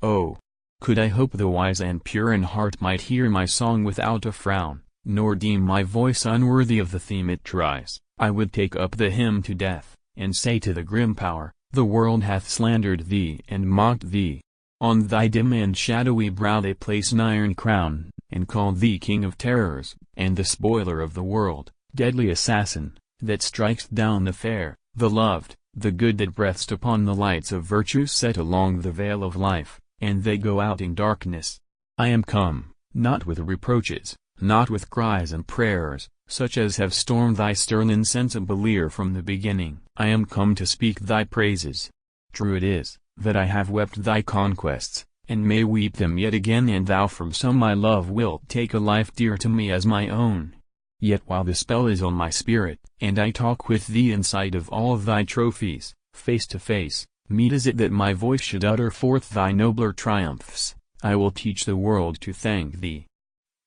Oh, could I hope the wise and pure in heart might hear my song without a frown, nor deem my voice unworthy of the theme it tries, I would take up the hymn to death, and say to the grim power, the world hath slandered thee and mocked thee. On thy dim and shadowy brow they place an iron crown, and call thee King of Terrors, and the spoiler of the world, deadly assassin, that strikest down the fair, the loved, the good that breaths upon the lights of virtue set along the veil of life, and they go out in darkness. I am come, not with reproaches, not with cries and prayers, such as have stormed thy stern insensible ear from the beginning. I am come to speak thy praises. True it is, that I have wept thy conquests, and may weep them yet again, and thou from some my love wilt take a life dear to me as my own. Yet while the spell is on my spirit, and I talk with thee in sight of all thy trophies, face to face, meet is it that my voice should utter forth thy nobler triumphs, I will teach the world to thank thee.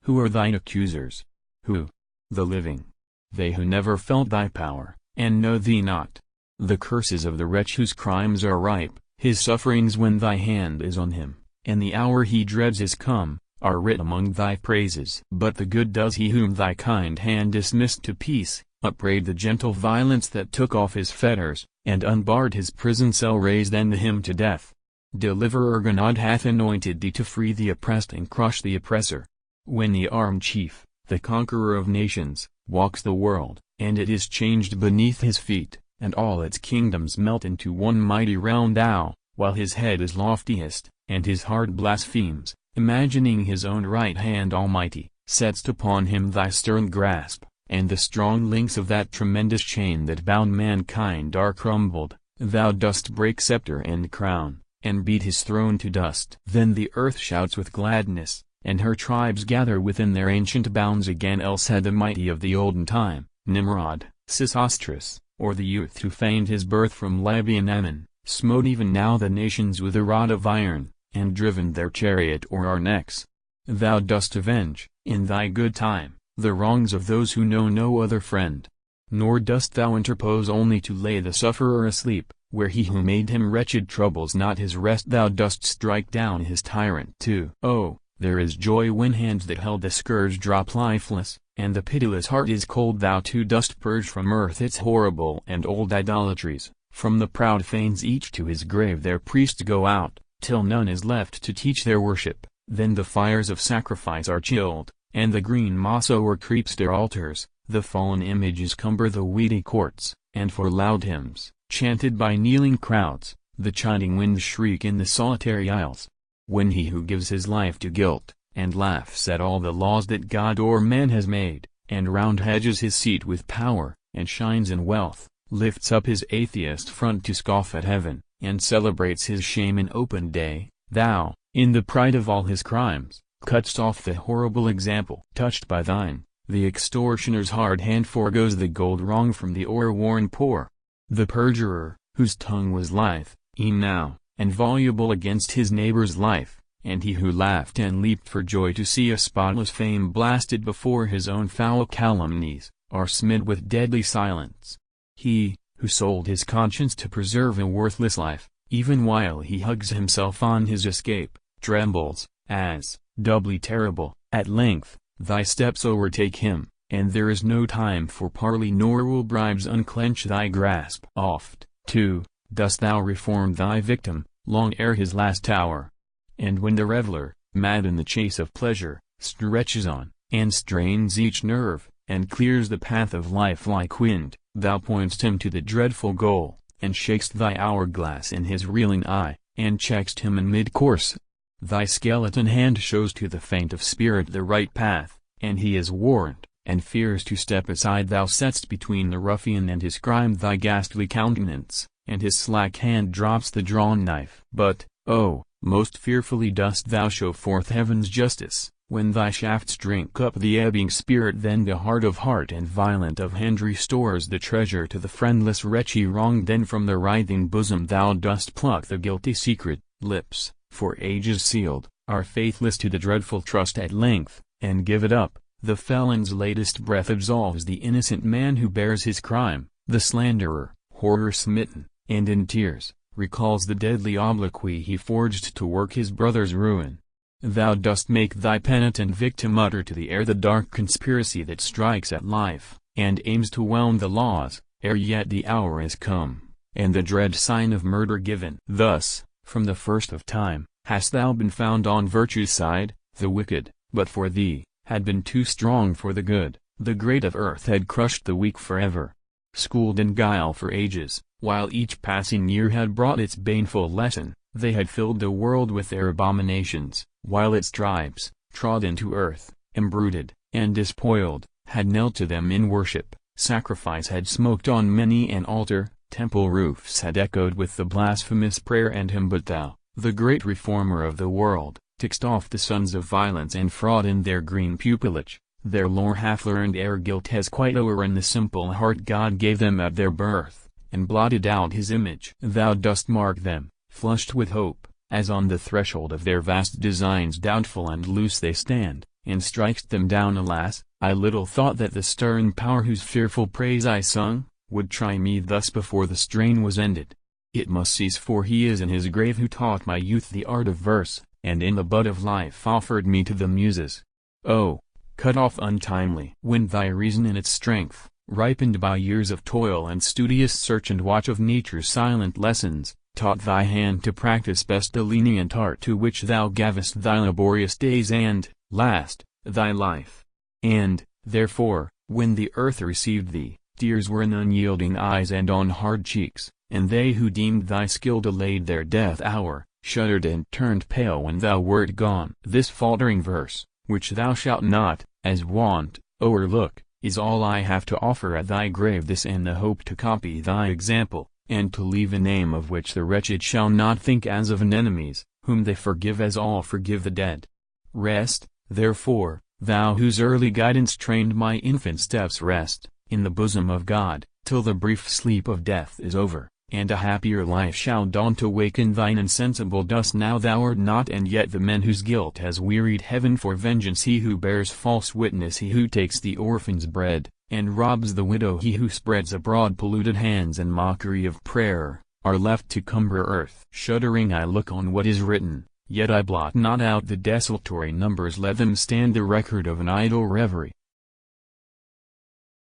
Who are thine accusers? Who? The living. They who never felt thy power, and know thee not. The curses of the wretch whose crimes are ripe, his sufferings when thy hand is on him, and the hour he dreads is come, are writ among thy praises. But the good does he whom thy kind hand dismissed to peace, upbraid the gentle violence that took off his fetters, and unbarred his prison cell, raised and him to death. Deliverer God hath anointed thee to free the oppressed and crush the oppressor. When the armed chief, the conqueror of nations, walks the world, and it is changed beneath his feet, and all its kingdoms melt into one mighty round owl, while his head is loftiest, and his heart blasphemes, imagining his own right hand almighty, sets upon him thy stern grasp, and the strong links of that tremendous chain that bound mankind are crumbled, thou dost break scepter and crown, and beat his throne to dust. Then the earth shouts with gladness, and her tribes gather within their ancient bounds again. Else had the mighty of the olden time, Nimrod, Sesostris, or the youth who feigned his birth from Libyan Ammon, smote even now the nations with a rod of iron, and driven their chariot o'er our necks. Thou dost avenge, in thy good time, the wrongs of those who know no other friend. Nor dost thou interpose only to lay the sufferer asleep, where he who made him wretched troubles not his rest. Thou dost strike down his tyrant too. Oh, there is joy when hands that held the scourge drop lifeless, and the pitiless heart is cold. Thou too dost purge from earth its horrible and old idolatries, from the proud fanes each to his grave their priests go out, till none is left to teach their worship. Then the fires of sacrifice are chilled, and the green moss o'ercreeps their altars, the fallen images cumber the weedy courts, and for loud hymns, chanted by kneeling crowds, the chiding winds shriek in the solitary aisles. When he who gives his life to guilt, and laughs at all the laws that God or man has made, and round hedges his seat with power, and shines in wealth, lifts up his atheist front to scoff at heaven, and celebrates his shame in open day, thou, in the pride of all his crimes, cutt'st off the horrible example. Touched by thine, the extortioner's hard hand forgoes the gold wrong from the o'er-worn poor. The perjurer, whose tongue was lithe, e'en now, and voluble against his neighbor's life, and he who laughed and leaped for joy to see a spotless fame blasted before his own foul calumnies, are smit with deadly silence. He, who sold his conscience to preserve a worthless life, even while he hugs himself on his escape, trembles, as, doubly terrible, at length, thy steps overtake him, and there is no time for parley nor will bribes unclench thy grasp. Oft, too, dost thou reform thy victim, long ere his last hour. And when the reveler, mad in the chase of pleasure, stretches on, and strains each nerve, and clears the path of life like wind, thou point'st him to the dreadful goal, and shak'st thy hourglass in his reeling eye, and check'st him in mid-course. Thy skeleton hand shows to the faint of spirit the right path, and he is warned, and fears to step aside. Thou set'st between the ruffian and his crime thy ghastly countenance, and his slack hand drops the drawn knife. But, oh, most fearfully dost thou show forth heaven's justice, when thy shafts drink up the ebbing spirit. Then the hard of heart and violent of hand restores the treasure to the friendless wretch he wronged. Then from the writhing bosom thou dost pluck the guilty secret. Lips, for ages sealed, are faithless to the dreadful trust at length, and give it up. The felon's latest breath absolves the innocent man who bears his crime. The slanderer, horror-smitten, and in tears, recalls the deadly obloquy he forged to work his brother's ruin. Thou dost make thy penitent victim utter to the air the dark conspiracy that strikes at life, and aims to whelm the laws, ere yet the hour is come, and the dread sign of murder given. Thus, from the first of time, hast thou been found on virtue's side. The wicked, but for thee, had been too strong for the good, the great of earth had crushed the weak forever. Schooled in guile for ages, while each passing year had brought its baneful lesson, they had filled the world with their abominations, while its tribes, trod into earth, embruted, and despoiled, had knelt to them in worship. Sacrifice had smoked on many an altar, temple roofs had echoed with the blasphemous prayer and hymn. But thou, the great reformer of the world, ticked off the sons of violence and fraud in their green pupillage. Their lore hath learned ere guilt has quite o'errun the simple heart God gave them at their birth, and blotted out his image. Thou dost mark them, flushed with hope, as on the threshold of their vast designs doubtful and loose they stand, and strikest them down. Alas, I little thought that the stern power whose fearful praise I sung, would try me thus before the strain was ended. It must cease, for he is in his grave who taught my youth the art of verse, and in the bud of life offered me to the muses. Oh, cut off untimely! When thy reason in its strength, ripened by years of toil and studious search and watch of nature's silent lessons, taught thy hand to practice best the lenient art to which thou gavest thy laborious days and, last, thy life. And, therefore, when the earth received thee, tears were in unyielding eyes and on hard cheeks, and they who deemed thy skill delayed their death hour, shuddered and turned pale when thou wert gone. This faltering verse, which thou shalt not, as wont, o'erlook, is all I have to offer at thy grave. This and the hope to copy thy example, and to leave a name of which the wretched shall not think as of an enemy's, whom they forgive as all forgive the dead. Rest, therefore, thou whose early guidance trained my infant steps, rest, in the bosom of God, till the brief sleep of death is over, and a happier life shall dawn to waken thine insensible dust. Now thou art not, and yet the men whose guilt has wearied heaven for vengeance, he who bears false witness, he who takes the orphan's bread, and robs the widow, he who spreads abroad polluted hands and mockery of prayer, are left to cumber earth. Shuddering I look on what is written, yet I blot not out the desultory numbers. Let them stand the record of an idle reverie,